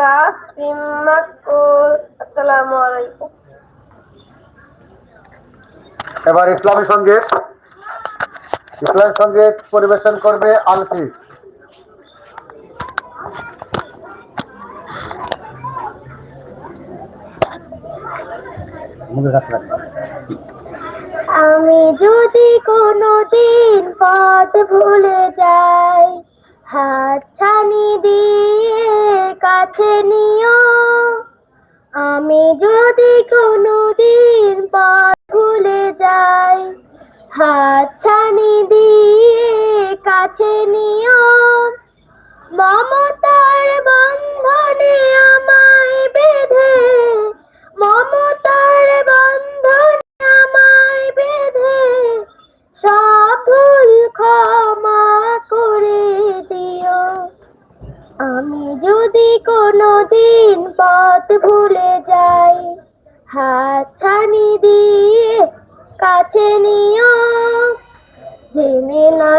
কাসিম মাকবুল। আসসালামু আলাইকুম। এবার ইসলামী সঙ্গীত পরিবেশন করবে আলফি। আমি যদি কোনোদিন পথ ভুলে যাই, হাত ছানি দিয়ে কাছে নিও। আমি যদি কোনোদিন পথ ভুলে যাই, হাত ছানি দিয়ে কাছে নিও। মমতার বন্ধনে আমায় বেঁধে, মমতার বন্ধনে আমায় বেঁধে সব ভুল ক্ষমা করে দিও। আমি যদি কোনোদিন পথ ভুলে যাই, হাত ছানি দিয়ে কাছে নিও। জেনে না